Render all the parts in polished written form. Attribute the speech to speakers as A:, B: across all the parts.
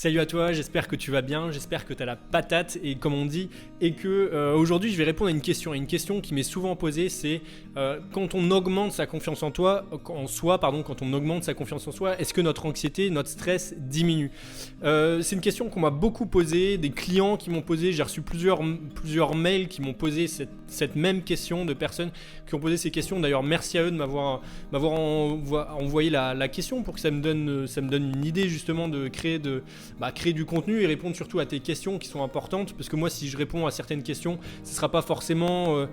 A: Salut à toi, j'espère que tu vas bien, j'espère que tu as la patate et comme on dit, et que aujourd'hui je vais répondre à une question qui m'est souvent posée, c'est quand on augmente sa confiance quand on augmente sa confiance en soi, est-ce que notre anxiété, notre stress diminue? C'est une question qu'on m'a beaucoup posée, des clients qui m'ont posé, j'ai reçu plusieurs mails qui m'ont posé cette même question, de personnes qui ont posé ces questions. D'ailleurs merci à eux de m'avoir envoyé la question pour que ça me donne une idée justement de créer du contenu et répondre surtout à tes questions qui sont importantes, parce que moi si je réponds à certaines questions, ce sera pas forcément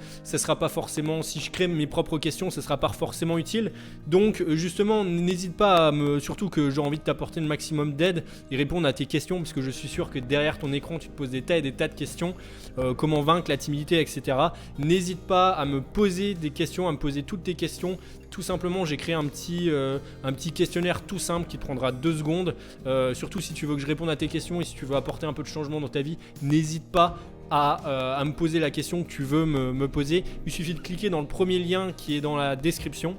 A: si je crée mes propres questions, ce sera pas forcément utile. Donc justement, n'hésite pas surtout que j'ai envie de t'apporter le maximum d'aide et répondre à tes questions, parce que je suis sûr que derrière ton écran tu te poses des tas de questions, comment vaincre la timidité, etc. N'hésite pas à me poser des questions, à me poser toutes tes questions. Tout simplement, j'ai créé un petit questionnaire tout simple qui te prendra 2 secondes. Surtout si tu veux que je réponde à tes questions et si tu veux apporter un peu de changement dans ta vie, n'hésite pas à me poser la question que tu veux me poser. Il suffit de cliquer dans le premier lien qui est dans la description.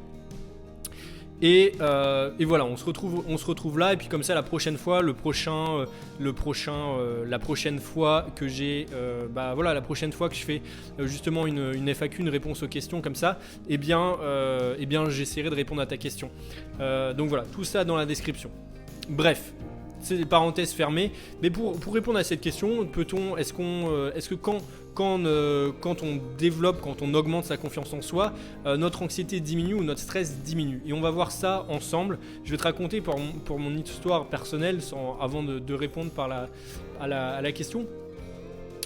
A: Et voilà, on se retrouve là, et puis comme ça la prochaine fois, la prochaine fois que la prochaine fois que je fais justement une FAQ, une réponse aux questions comme ça, eh bien j'essaierai de répondre à ta question. Donc voilà, tout ça dans la description. Bref. C'est des parenthèses fermées, mais pour répondre à cette question, est-ce que quand on développe, quand on augmente sa confiance en soi, notre anxiété diminue ou notre stress diminue? Et on va voir ça ensemble. Je vais te raconter pour mon histoire personnelle avant de répondre à la question.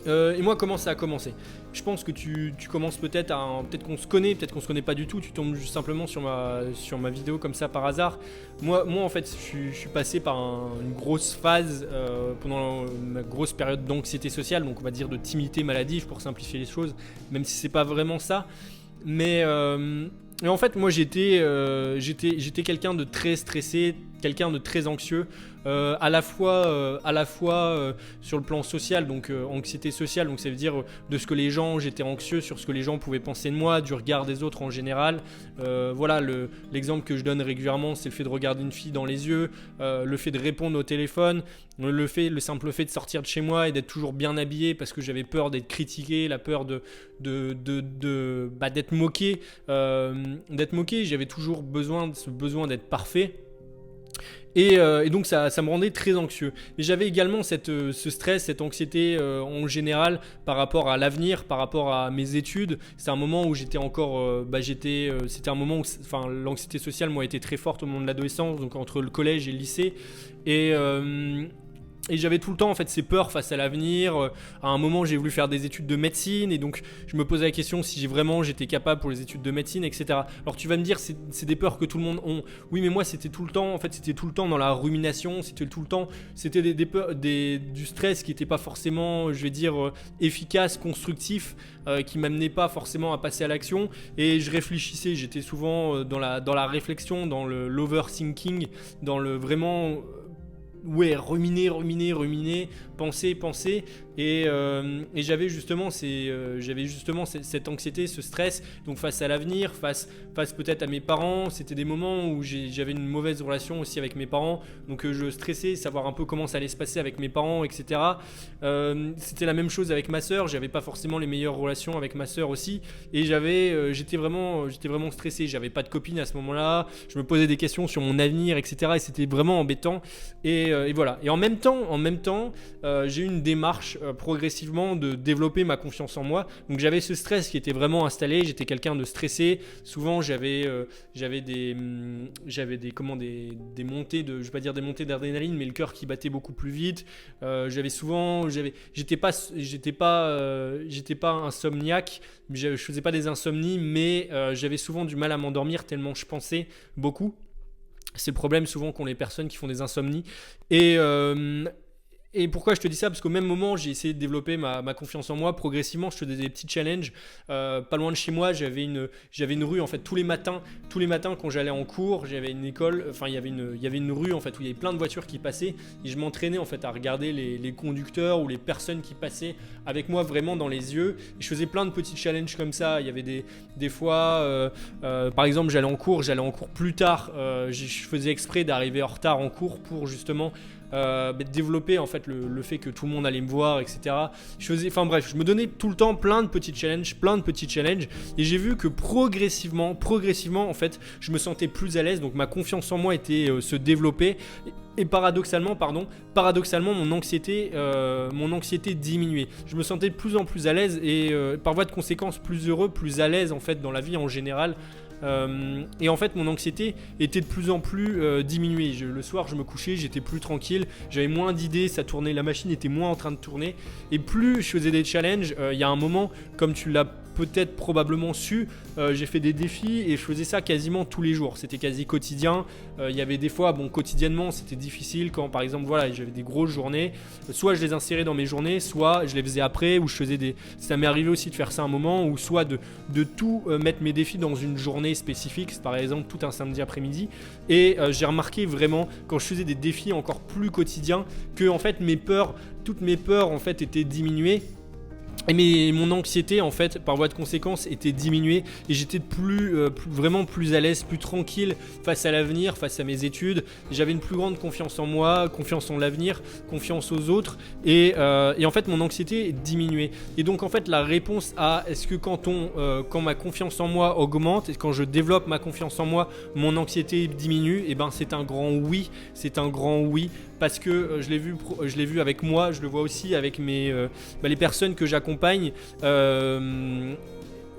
A: Et moi, comment ça a commencé? Je pense que tu commences peut-être qu'on se connaît, peut-être qu'on se connaît pas du tout. Tu tombes juste simplement sur ma vidéo comme ça par hasard. Moi en fait, je suis passé par une grosse phase pendant ma grosse période d'anxiété sociale, donc on va dire de timidité maladive pour simplifier les choses, même si c'est pas vraiment ça. Mais en fait, moi j'étais quelqu'un de très stressé, quelqu'un de très anxieux, à la fois sur le plan social, donc anxiété sociale, donc ça veut dire j'étais anxieux sur ce que les gens pouvaient penser de moi, du regard des autres en général. Voilà, l'exemple que je donne régulièrement, c'est le fait de regarder une fille dans les yeux, le fait de répondre au téléphone, le simple fait de sortir de chez moi et d'être toujours bien habillé parce que j'avais peur d'être critiqué, la peur d'être moqué, j'avais toujours ce besoin d'être parfait. Et donc ça me rendait très anxieux. Mais j'avais également ce stress, cette anxiété en général par rapport à l'avenir, par rapport à mes études. C'est un moment où c'était un moment où l'anxiété sociale moi était très forte au moment de l'adolescence, donc entre le collège et le lycée. Et j'avais tout le temps en fait ces peurs face à l'avenir. À un moment, j'ai voulu faire des études de médecine et donc je me posais la question si j'étais capable pour les études de médecine, etc. Alors tu vas me dire, c'est des peurs que tout le monde ont. Oui, mais moi c'était tout le temps dans la rumination. C'était des peurs, du stress qui n'était pas forcément, je vais dire, efficace, constructif, qui m'amenait pas forcément à passer à l'action. Et je réfléchissais, j'étais souvent dans la réflexion, dans l'overthinking, dans le vraiment. Ruminer, penser, et j'avais justement cette anxiété, ce stress, donc face à l'avenir, face peut-être à mes parents. C'était des moments où j'avais une mauvaise relation aussi avec mes parents, donc je stressais, savoir un peu comment ça allait se passer avec mes parents, etc. C'était la même chose avec ma sœur, j'avais pas forcément les meilleures relations avec ma sœur aussi, et j'étais vraiment stressé, j'avais pas de copine à ce moment-là, je me posais des questions sur mon avenir, etc. et c'était vraiment embêtant. Et voilà. Et en même temps, j'ai eu une démarche progressivement de développer ma confiance en moi. Donc j'avais ce stress qui était vraiment installé. J'étais quelqu'un de stressé. Souvent j'avais des montées de, je vais pas dire des montées d'adrénaline, mais le cœur qui battait beaucoup plus vite. J'étais pas insomniaque. Je faisais pas des insomnies, mais j'avais souvent du mal à m'endormir tellement je pensais beaucoup. C'est le problème souvent qu'ont les personnes qui font des insomnies. Et pourquoi je te dis ça? Parce qu'au même moment, j'ai essayé de développer ma confiance en moi progressivement. Je faisais des petits challenges. Pas loin de chez moi, j'avais une rue en fait tous les matins quand j'allais en cours. J'avais une école, il y avait une rue en fait où il y avait plein de voitures qui passaient et je m'entraînais en fait à regarder les conducteurs ou les personnes qui passaient avec moi vraiment dans les yeux. Et je faisais plein de petits challenges comme ça. Il y avait des fois, par exemple, j'allais en cours plus tard. Je faisais exprès d'arriver en retard en cours pour justement développer en fait le fait que tout le monde allait me voir, etc. Enfin bref, je me donnais tout le temps plein de petits challenges, et j'ai vu que progressivement en fait, je me sentais plus à l'aise, donc ma confiance en moi était se développer. Et paradoxalement, mon anxiété diminuait. Je me sentais de plus en plus à l'aise et par voie de conséquence plus heureux, plus à l'aise en fait dans la vie en général. Et en fait mon anxiété était de plus en plus diminuée. Le soir je me couchais, j'étais plus tranquille, j'avais moins d'idées, ça tournait, la machine était moins en train de tourner. Et plus je faisais des challenges, il y a un moment, comme tu l'as peut-être probablement su, j'ai fait des défis et je faisais ça quasiment tous les jours, c'était quasi quotidien. Il y avait des fois, quotidiennement c'était difficile quand par exemple j'avais des grosses journées, soit je les insérais dans mes journées, soit je les faisais après, ou je faisais ça m'est arrivé aussi de faire ça un moment, ou soit de tout mettre mes défis dans une journée spécifique, par exemple tout un samedi après-midi. Et j'ai remarqué vraiment quand je faisais des défis encore plus quotidiens que en fait toutes mes peurs en fait étaient diminuées. Et mon anxiété en fait par voie de conséquence était diminuée et j'étais vraiment plus à l'aise, plus tranquille face à l'avenir, face à mes études. J'avais une plus grande confiance en moi, confiance en l'avenir, confiance aux autres et en fait mon anxiété diminuait. Et donc en fait la réponse à est-ce que quand ma confiance en moi augmente et quand je développe ma confiance en moi, mon anxiété diminue, et c'est un grand oui, parce que je l'ai vu avec moi, je le vois aussi avec les personnes que j'accompagne,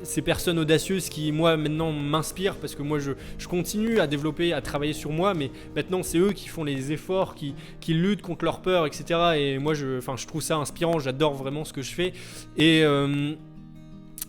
A: ces personnes audacieuses qui moi maintenant m'inspirent, parce que moi je continue à développer, à travailler sur moi, mais maintenant c'est eux qui font les efforts, qui luttent contre leur peur, etc. Et moi je trouve ça inspirant, j'adore vraiment ce que je fais.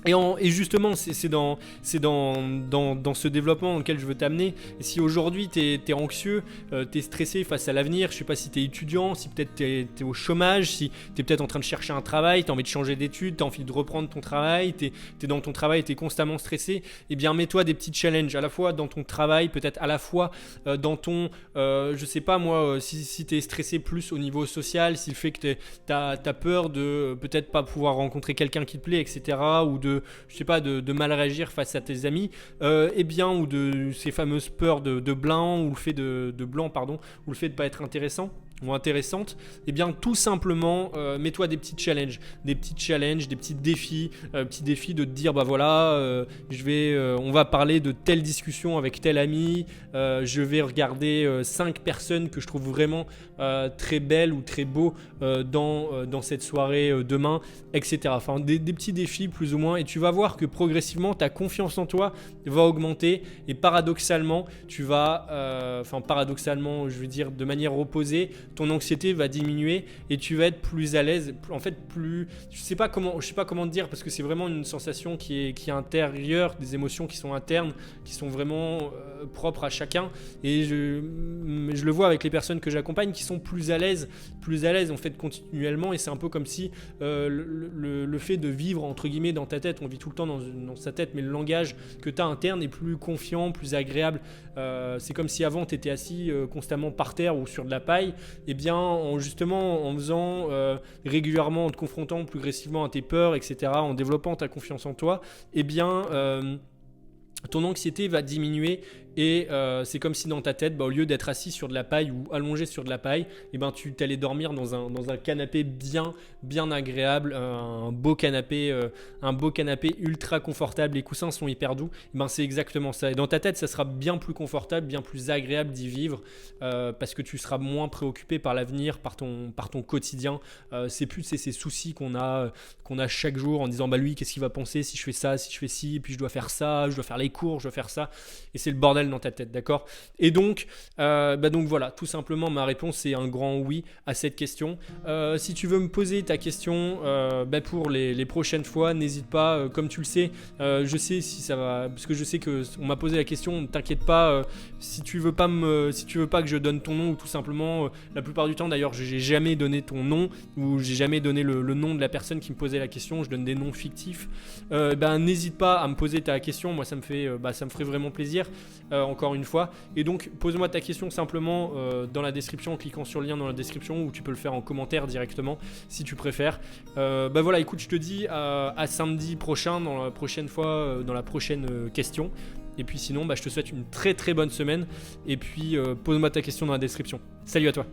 A: Et justement, c'est dans ce développement dans lequel je veux t'amener. Et si aujourd'hui t'es anxieux, t'es stressé face à l'avenir, je sais pas si t'es étudiant, si peut-être t'es au chômage, si t'es peut-être en train de chercher un travail, t'as envie de changer d'études, t'as envie de reprendre ton travail, t'es dans ton travail, t'es constamment stressé, eh bien mets-toi des petits challenges à la fois dans ton travail, peut-être à la fois dans ton, je sais pas moi, si t'es stressé plus au niveau social, si le fait que t'as peur de peut-être pas pouvoir rencontrer quelqu'un qui te plaît, etc. ou de mal réagir face à tes amis, ou de ces fameuses peurs de blanc, ou le fait de pas être intéressant ou intéressante, et bien tout simplement mets-toi des petits challenges, des petits défis, de te dire on va parler de telle discussion avec tel ami, je vais regarder 5 personnes que je trouve vraiment très belles ou très beaux dans cette soirée demain, etc. Enfin des petits défis plus ou moins, et tu vas voir que progressivement ta confiance en toi va augmenter, et paradoxalement je veux dire de manière opposée, ton anxiété va diminuer et tu vas être plus à l'aise, en fait je sais pas comment te dire, parce que c'est vraiment une sensation qui est intérieure, des émotions qui sont internes, qui sont vraiment propres à chacun, et je le vois avec les personnes que j'accompagne qui sont plus à l'aise en fait continuellement, et c'est un peu comme si le fait de vivre entre guillemets dans ta tête, on vit tout le temps dans sa tête, mais le langage que tu as interne est plus confiant, plus agréable. C'est comme si avant tu étais assis constamment par terre ou sur de la paille, et bien en faisant régulièrement, en te confrontant progressivement à tes peurs, etc., en développant ta confiance en toi, et bien ton anxiété va diminuer. Et c'est comme si dans ta tête, au lieu d'être assis sur de la paille ou allongé sur de la paille, tu t'allais dormir dans un canapé bien agréable, un beau canapé ultra confortable, les coussins sont hyper doux. C'est exactement ça. Et dans ta tête, ça sera bien plus confortable, bien plus agréable d'y vivre, parce que tu seras moins préoccupé par l'avenir, par ton quotidien. C'est plus ces soucis qu'on a chaque jour en disant lui, qu'est-ce qu'il va penser si je fais ça, si je fais ci, puis je dois faire ça, je dois faire les cours, je dois faire ça, et c'est le bordel dans ta tête, d'accord? Et donc voilà, tout simplement ma réponse est un grand oui à cette question. Si tu veux me poser ta question pour les prochaines fois, n'hésite pas, comme tu le sais, je sais si ça va, parce que je sais que on m'a posé la question, ne t'inquiète pas, si tu veux pas que je donne ton nom, ou tout simplement, la plupart du temps d'ailleurs j'ai jamais donné ton nom, ou j'ai jamais donné le nom de la personne qui me posait la question, je donne des noms fictifs, n'hésite pas à me poser ta question, moi ça me ferait vraiment plaisir. Encore une fois, et donc pose-moi ta question simplement dans la description, en cliquant sur le lien dans la description, ou tu peux le faire en commentaire directement si tu préfères. Voilà, écoute, je te dis à samedi prochain, dans la prochaine fois, dans la prochaine question, et puis sinon je te souhaite une très très bonne semaine, et puis pose-moi ta question dans la description. Salut à toi.